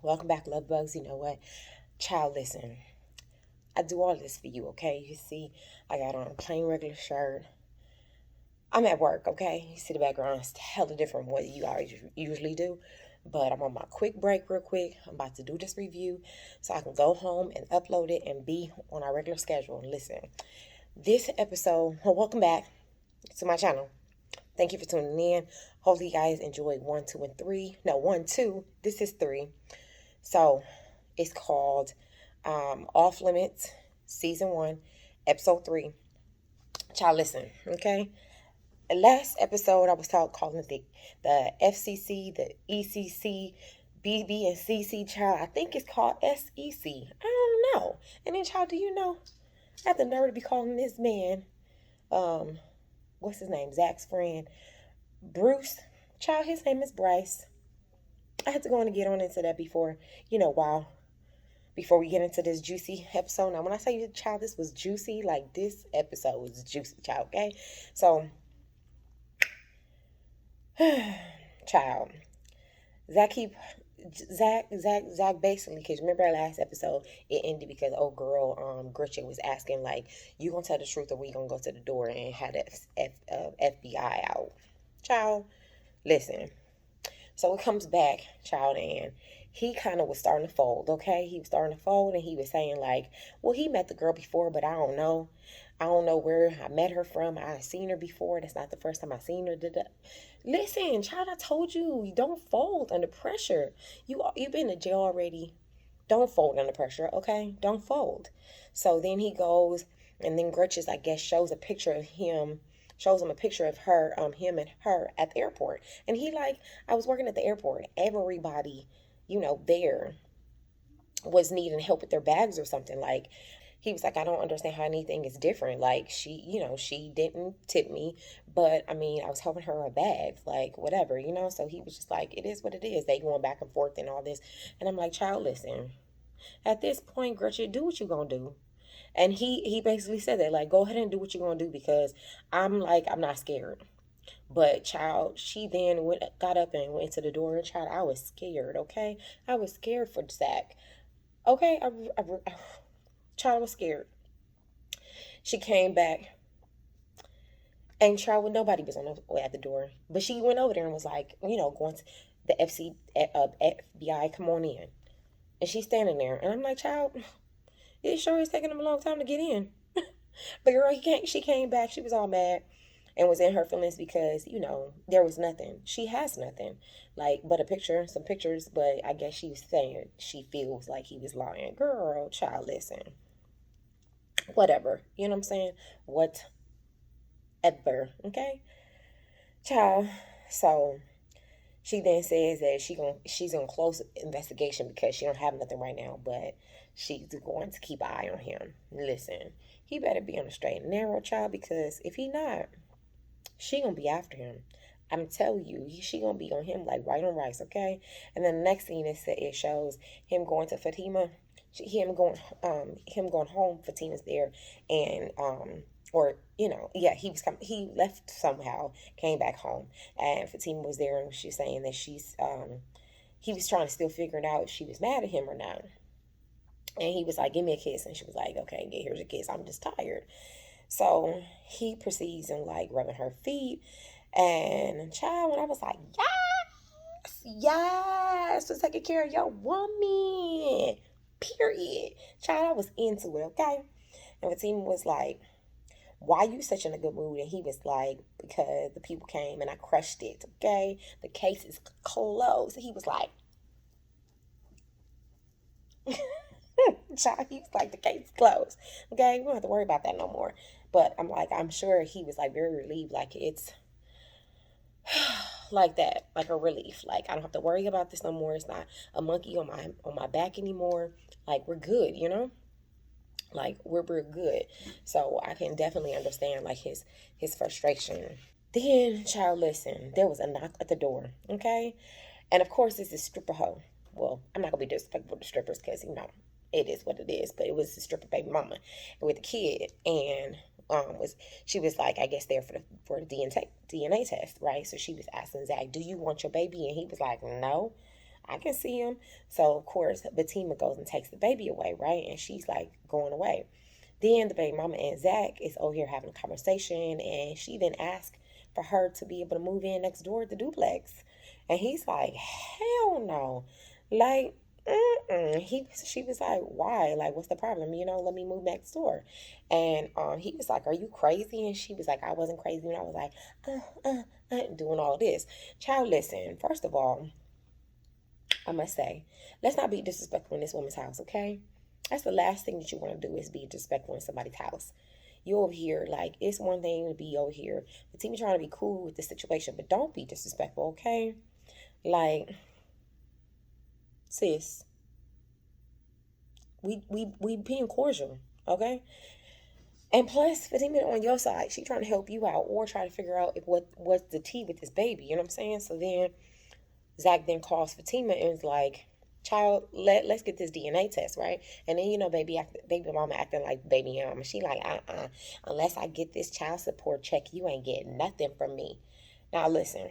Welcome back, love bugs. You know what? Child, listen. I do all this for you, okay? You see, I got on a plain regular shirt. I'm at work, okay? You see the background. It's hella different from what you always usually do. But I'm on my quick break real quick. I'm about to do this review so I can go home and upload it and be on our regular schedule. And listen, this episode, well, welcome back to my channel. Thank you for tuning in. Hopefully you guys enjoyed 1, 2, and 3. No, 1, 2. This is 3. So it's called Off Limits, Season 1, Episode 3. Child, listen, okay? Last episode, I was calling it the FCC, the ECC, BB, and CC, child. I think it's called SEC. I don't know. And then, child, do you know? I have the nerve to be calling this man, what's his name? Zach's friend, Bruce. Child, his name is Bryce. I had to go in and get on into that before, wow. Before we get into this juicy episode. Now, when I say you, child, this was juicy, like this episode was juicy, child, okay? So, child, Zach basically, because remember our last episode, it ended because old girl, Gretchen was asking, like, you gonna tell the truth or we gonna go to the door and have the FBI out? Child, listen. So it comes back, child, and he kind of was starting to fold, okay? He was starting to fold, and he was saying, like, well, he met the girl before, but I don't know. I don't know where I met her from. I've seen her before. That's not the first time I've seen her. Listen, child, I told you, don't fold under pressure. You've been to jail already. Don't fold under pressure, okay? Don't fold. So then he goes, and then Gretchen, I guess, shows him a picture of her, him and her at the airport. And he like, I was working at the airport. Everybody, there was needing help with their bags or something. Like, he was like, I don't understand how anything is different. Like, she didn't tip me, but I mean, I was helping her with bags, like, whatever, So he was just like, it is what it is. They going back and forth and all this. And I'm like, child, listen, at this point, Gretchen, do what you gonna do. And he basically said that, like, go ahead and do what you're gonna do because I'm not scared. But child, she then got up and went to the door, and child, I was scared. Okay, I was scared for Zach. Okay, child was scared. She came back, and child, nobody was on the way at the door, but she went over there and was like, going to the FBI, come on in, and she's standing there, and I'm like, child, it sure is taking them a long time to get in. But girl, she came back. She was all mad and was in her feelings because, there was nothing. She has nothing. Like, but some pictures, but I guess she was saying she feels like he was lying. Girl, child, listen. Whatever. You know what I'm saying? Whatever. Okay? Child. So she then says that she's gonna close investigation because she don't have nothing right now, but she's going to keep an eye on him. Listen, he better be on the straight and narrow, child, because if he not, she gonna be after him. I'm telling you, she gonna be on him like white on rice, okay? And then the next scene it shows him going to Fatima, him going home. Fatima's there, and or yeah, he left somehow, came back home, and Fatima was there, and she's saying that he was trying to still figure it out if she was mad at him or not. And he was like, give me a kiss. And she was like, okay, here's a kiss. I'm just tired. So he proceeds and like rubbing her feet. And child, when I was like, yes, for taking care of your woman. Period. Child, I was into it, okay? And Fatima was like, why you such in a good mood? And he was like, because the people came and I crushed it, okay? The case is closed. He was like, child, he was like, the case is closed. Okay, we don't have to worry about that no more. But I'm sure he was like very relieved, like it's like that, like a relief. Like I don't have to worry about this no more. It's not a monkey on my back anymore. Like we're good, Like we're good. So I can definitely understand like his frustration. Then, child, listen, there was a knock at the door, okay? And of course, this is stripper hoe. Well, I'm not gonna be disrespectful to strippers because it is what it is. But it was the stripper baby mama with the kid, and she was like, I guess there for the DNA test, right? So she was asking Zach, "Do you want your baby?" And he was like, "No, I can see him. So, of course, Fatima goes and takes the baby away, right? And she's like going away. Then the baby mama and Zach is over here having a conversation, and she then asks for her to be able to move in next door at the duplex. And he's like, hell no. Like, she was like, why? Like, what's the problem? Let me move next door. And he was like, are you crazy? And she was like, I wasn't crazy. And I was like, doing all this. Child, listen, first of all, I must say, let's not be disrespectful in this woman's house, okay? That's the last thing that you want to do is be disrespectful in somebody's house. You over here, like, it's one thing to be over here. The team is trying to be cool with the situation, but don't be disrespectful, okay? Like, sis, we being cordial, okay? And plus, Fatima on your side, she trying to help you out or try to figure out what's the tea with this baby. You know what I'm saying? So then Zach then calls Fatima and is like, child, let's get this DNA test, right? And then, baby mama acting like baby mama. She like, unless I get this child support check, you ain't getting nothing from me. Now, listen,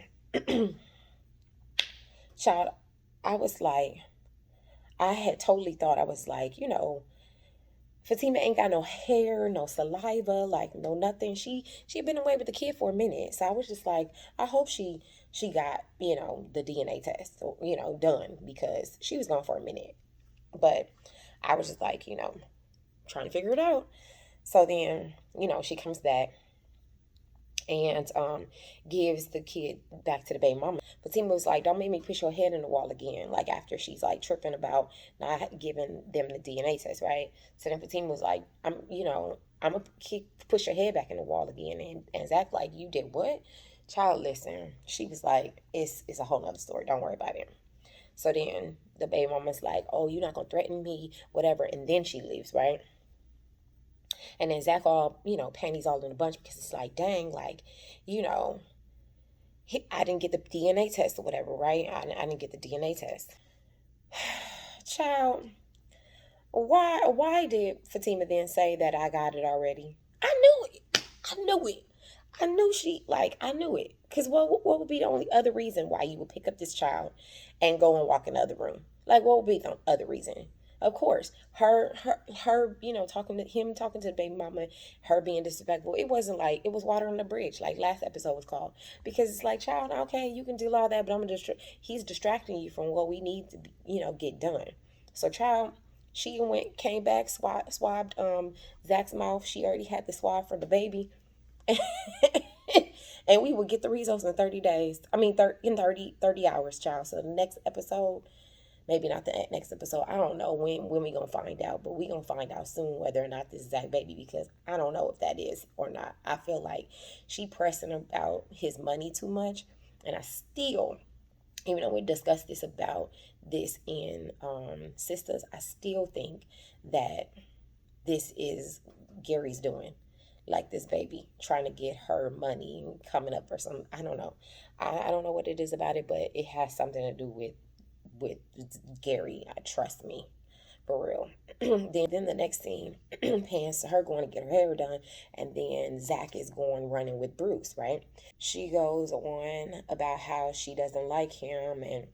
child, I was like, I had totally thought I was like, Fatima ain't got no hair, no saliva, like no nothing. She had been away with the kid for a minute. So I was just like, I hope she got, the DNA test, done because she was gone for a minute. But I was just like, trying to figure it out. So then, she comes back and gives the kid back to the baby mama. Fatima was like, don't make me push your head in the wall again. Like after she's like tripping about not giving them the DNA test, right? So then Fatima was like, I'm gonna push your head back in the wall again. And Zach like, you did what? Child, listen. She was like, it's a whole nother story. Don't worry about it. So then the baby mama's like, oh, you're not gonna threaten me, whatever. And then she leaves, right? And then Zach all, panties all in a bunch because it's like, dang, like, I didn't get the DNA test or whatever, right? I didn't get the DNA test. Child, why did Fatima then say that I got it already? I knew it. I knew it. I knew it. Because what would be the only other reason why you would pick up this child and go and walk in the other room? Like, what would be the other reason? Of course, her, talking to the baby mama, her being disrespectful. It wasn't like, it was water on the bridge, like last episode was called. Because it's like, child, okay, you can do all that, but he's distracting you from what we need to, get done. So, child, she came back, swabbed Zach's mouth. She already had the swab for the baby. And we would get the results in 30 days. I mean, in 30 hours, child. So the next episode, maybe not the next episode. I don't know when we gonna find out, but we gonna find out soon whether or not this is Zach baby because I don't know if that is or not. I feel like she pressing about his money too much, and I still, even though we discussed this in Sisters, I still think that this is Gary's doing. Like this baby trying to get her money coming up for some, I don't know. I don't know what it is about it, but it has something to do with Gary. Trust me, for real. Then the next scene pans to her going to get her hair done, and then Zach is going running with Bruce, right? She goes on about how she doesn't like him, and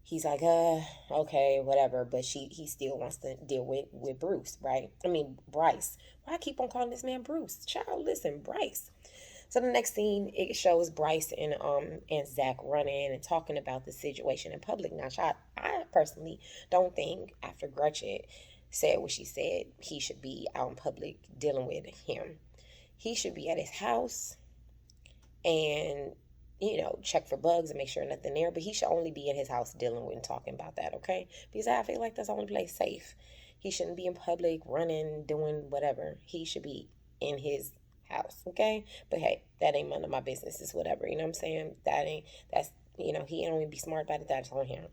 he's like, okay, whatever. But he still wants to deal with Bruce, right? I mean, Bryce. Why I keep on calling this man Bruce? Child, listen, Bryce. So the next scene, it shows Bryce and Zach running and talking about the situation in public. Now, child, I personally don't think after Gretchen said what she said, he should be out in public dealing with him. He should be at his house and check for bugs and make sure nothing there. But he should only be in his house dealing with and talking about that, okay? Because I feel like that's the only place safe. He shouldn't be in public running, doing whatever. He should be in his house, okay? But hey, that ain't none of my business. It's whatever, you know what I'm saying? That's, he ain't even be smart about it. That's on him.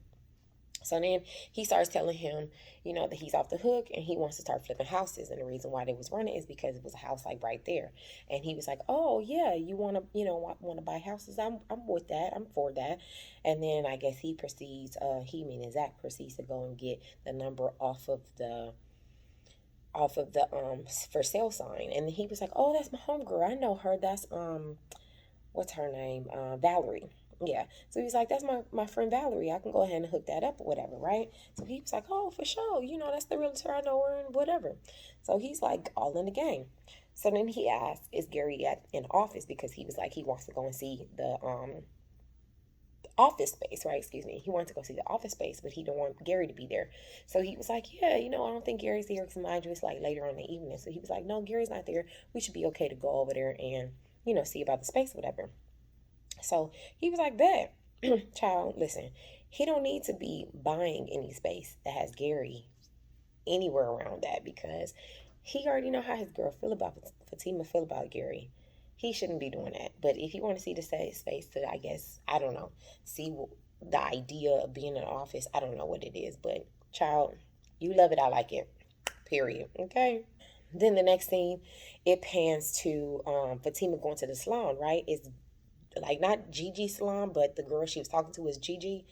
So then he starts telling him, that he's off the hook and he wants to start flipping houses. And the reason why they was running is because it was a house like right there. And he was like, oh yeah, you want to, want to buy houses? I'm with that. I'm for that. And then I guess he proceeds, meaning Zach proceeds to go and get the number off of the for sale sign. And he was like, oh, that's my homegirl. I know her. That's what's her name? Valerie. Yeah. So he's like, that's my friend Valerie. I can go ahead and hook that up or whatever, right? So he was like, oh, for sure. That's the realtor I know her and whatever. So he's like all in the game. So then he asked, is Gary in office? Because he was like, he wants to go and see the office space, right? Excuse me. He wanted to go see the office space, but he didn't want Gary to be there. So he was like, yeah, I don't think Gary's here because mind you, it's like later on in the evening. So he was like, no, Gary's not there. We should be okay to go over there and, see about the space, whatever. So he was like, bet. Child, listen, he don't need to be buying any space that has Gary anywhere around that because he already know how his girl feel about Fatima feel about Gary. He shouldn't be doing that. But if you want to see the space to, I guess, I don't know, see the idea of being in the office, I don't know what it is. But child, you love it, I like it. Period. Okay. Then the next scene, it pans to Fatima going to the salon, right? It's like not Gigi salon, but the girl she was talking to is Gigi.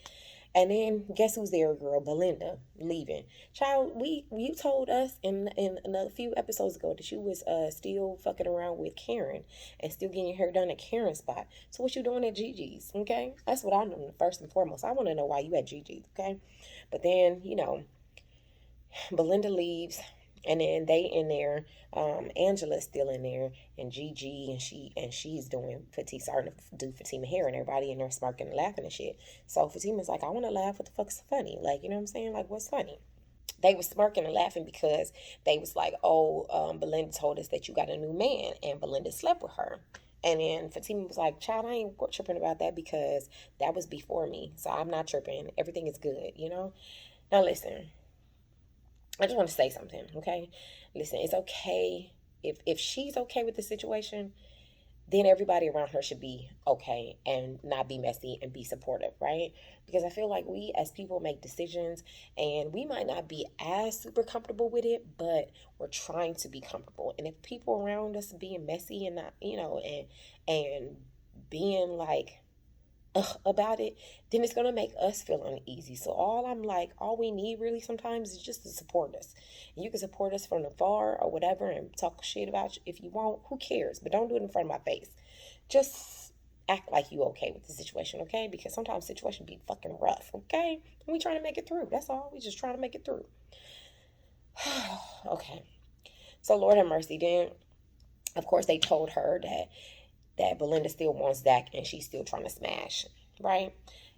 And then guess who's there, girl? Belinda leaving. Child, you told us in a few episodes ago that you was still fucking around with Karen and still getting your hair done at Karen's spot. So what you doing at Gigi's? Okay, that's what I know first and foremost. I want to know why you at Gigi's. Okay, but then Belinda leaves, and then they in there. Angela's still in there, and Gigi and she's doing Fatima, starting to do Fatima hair, and everybody in there smirking and laughing and shit. So Fatima's like, I want to laugh. What the fuck's funny? Like, you know what I'm saying? Like, what's funny? They was smirking and laughing because they was like, oh, Belinda told us that you got a new man, and Belinda slept with her. And then Fatima was like, child, I ain't tripping about that because that was before me. So I'm not tripping. Everything is good. Now listen, I just want to say something, okay? Listen, it's okay if she's okay with the situation, then everybody around her should be okay and not be messy and be supportive, right? Because I feel like we as people make decisions and we might not be as super comfortable with it, but we're trying to be comfortable. And if people around us being messy and not, and being like about it, then it's gonna make us feel uneasy. So all we need really sometimes is just to support us. And you can support us from afar or whatever and talk shit about you if you want. Who cares? But don't do it in front of my face. Just act like you okay with the situation, okay? Because sometimes situation be fucking rough, okay? And we trying to make it through. That's all. We just trying to make it through. Okay. So Lord have mercy. Then of course they told her that Belinda still wants Zach and she's still trying to smash, right?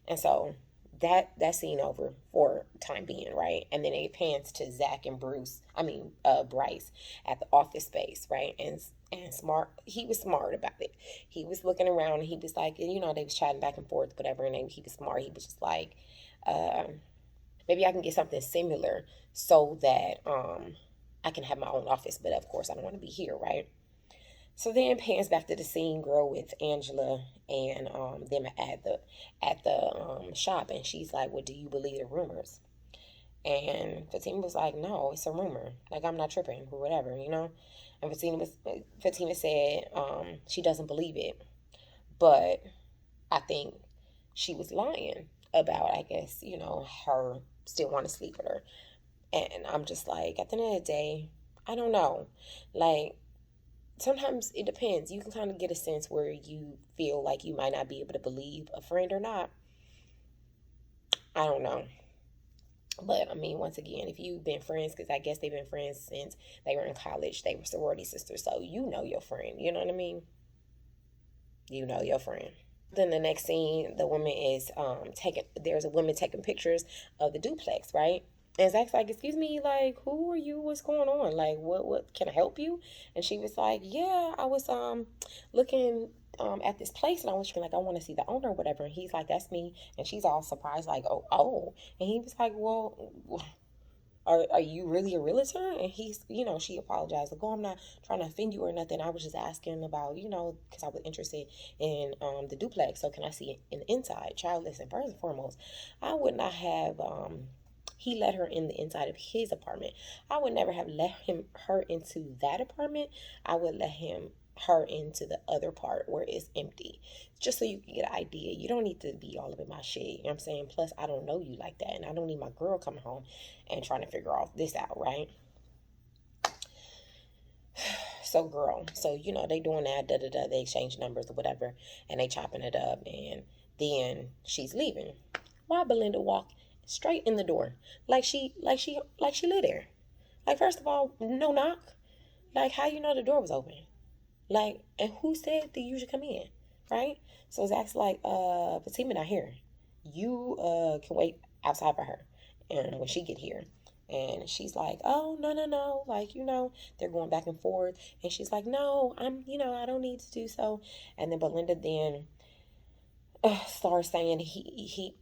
And so that scene over for time being, right? And then it pans to Zach and Bryce at the office space, right? And smart, he was smart about it. He was looking around and he was like, they was chatting back and forth, whatever. And he was smart. He was just like, maybe I can get something similar so that I can have my own office. But of course, I don't want to be here, right? So then pans back to the scene, girl, with Angela and them at the shop, and she's like, "Well, do you believe the rumors?" And Fatima was like, "No, it's a rumor. Like I'm not tripping or whatever." And Fatima said she doesn't believe it, but I think she was lying about, I guess, her still want to sleep with her. And I'm just like, at the end of the day, I don't know, like sometimes it depends. You can kind of get a sense where you feel like you might not be able to believe a friend or not. I don't know. But I mean, once again, if you've been friends, because I guess they've been friends since they were in college, they were sorority sisters, so you know your friend. You know what I mean? You know your friend. Then the next scene, the woman is there's a woman taking pictures of the duplex, right? And Zach's like, excuse me, like, who are you? What's going on? Like, what can I help you? And she was like, yeah, I was looking at this place and I was like, I want to see the owner or whatever. And he's like, that's me. And she's all surprised, like, oh. And he was like, well, are you really a realtor? And she apologized. Like, oh, I'm not trying to offend you or nothing. I was just asking about, because I was interested in the duplex. So can I see it in the inside? Child, listen, first and foremost, I would not have, he let her in the inside of his apartment. I would never have let her into that apartment. I would let her into the other part where it's empty, just so you can get an idea. You don't need to be all up in my shit, you know what I'm saying? Plus, I don't know you like that, and I don't need my girl coming home and trying to figure all this out, right? So girl, so they doing that, they exchange numbers or whatever, and they chopping it up, and Then she's leaving. Why Belinda walked straight in the door, like she lived there. Like, first of all, no knock. Like, how you know the door was open? Like, and who said that you should come in, right? So Zach's like, Fatima not here. You can wait outside for her, and when she get here. And she's like, oh, no, no, no. Like, they're going back and forth. And she's like, no, I don't need to do so. And then Belinda then starts saying he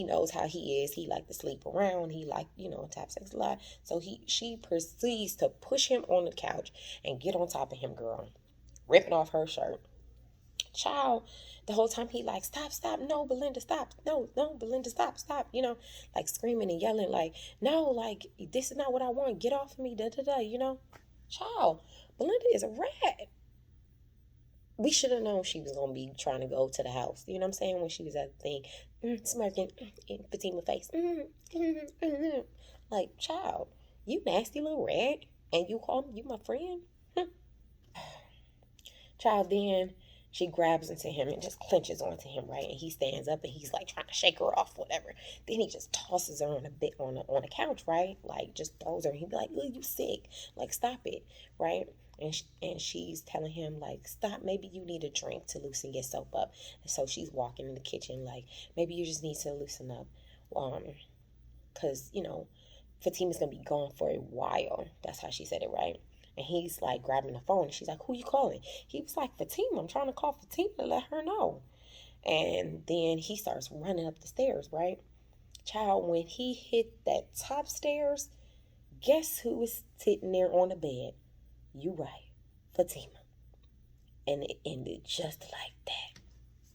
knows how he is. He like to sleep around. He like, tap sex a lot. So she proceeds to push him on the couch and get on top of him, girl, ripping off her shirt. Child, the whole time he like, stop, stop, no, Belinda, stop, no, no, Belinda, stop, stop, like screaming and yelling, like, no, like, this is not what I want, get off of me, da da da. Child, Belinda is a rat. We should have known she was gonna be trying to go to the house. You know what I'm saying? When she was at the thing, smirking in Fatima face. Like, child, you nasty little rat, and you call me, you my friend? Child, then she grabs into him and just clenches onto him, right? And he stands up and he's like trying to shake her off, whatever. Then he just tosses her on a bit on a couch, right? Like, just throws her. He'd be like, "Oh, you sick? Like, stop it, right?" And she's telling him like, "Stop. Maybe you need a drink to loosen yourself up." And so she's walking in the kitchen like, "Maybe you just need to loosen up, cause Fatima's gonna be gone for a while." That's how she said it, right? And he's like grabbing the phone. And she's like, "Who you calling?" He was like, "Fatima. I'm trying to call Fatima to let her know." And then he starts running up the stairs, right? Child, when he hit that top stairs, guess who was sitting there on the bed? You right, Fatima. And it ended just like that.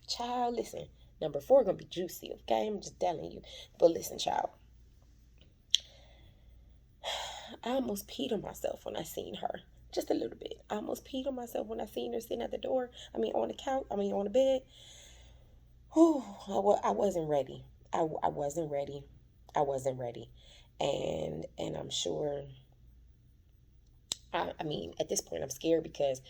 Child, listen, number 4 gonna be juicy, okay? I'm just telling you. But listen, child, I almost peed on myself when I seen her. Just a little bit. I almost peed on myself when I seen her sitting at the door. On the couch. On the bed. Whew, I wasn't ready. I wasn't ready. I wasn't ready. And I'm sure, at this point, I'm scared because,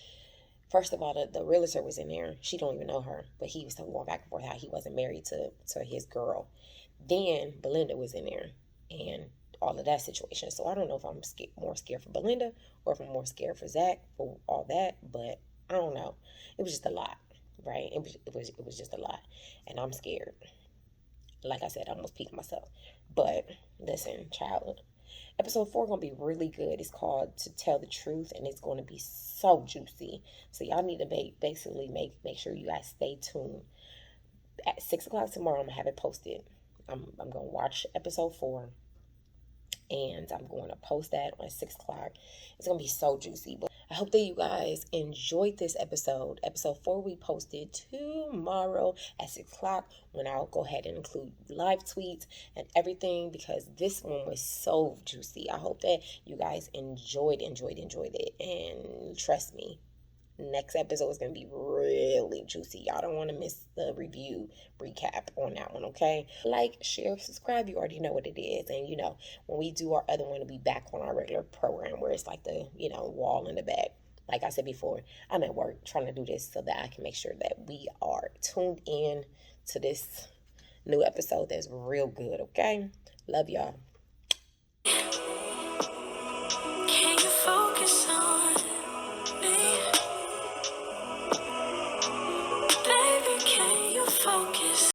first of all, the realtor was in there. She don't even know her. But he was going back and forth how he wasn't married to his girl. Then Belinda was in there. And all of that situation. So I don't know if I'm more scared for Belinda or if I'm more scared for Zach for all that, but I don't know. It was just a lot, right? It was just a lot, and I'm scared. Like I said, I almost peeked myself. But listen, child, episode 4 gonna be really good. It's called "To Tell the Truth," and it's gonna be so juicy. So y'all need to make sure you guys stay tuned. At 6 o'clock tomorrow, I'm gonna have it posted. I'm gonna watch episode 4. And I'm going to post that on 6 o'clock. It's going to be so juicy. But I hope that you guys enjoyed this episode. Episode 4 we posted tomorrow at 6 o'clock, when I'll go ahead and include live tweets and everything, because this one was so juicy. I hope that you guys enjoyed it. And trust me, next episode is going to be really juicy. Y'all don't want to miss the review recap on that one, okay? Like, share, subscribe. You already know what it is. And, when we do our other one, we'll be back on our regular program where it's like the, wall in the back. Like I said before, I'm at work trying to do this so that I can make sure that we are tuned in to this new episode that's real good, okay? Love y'all. Can you focus on me? Baby, can you focus?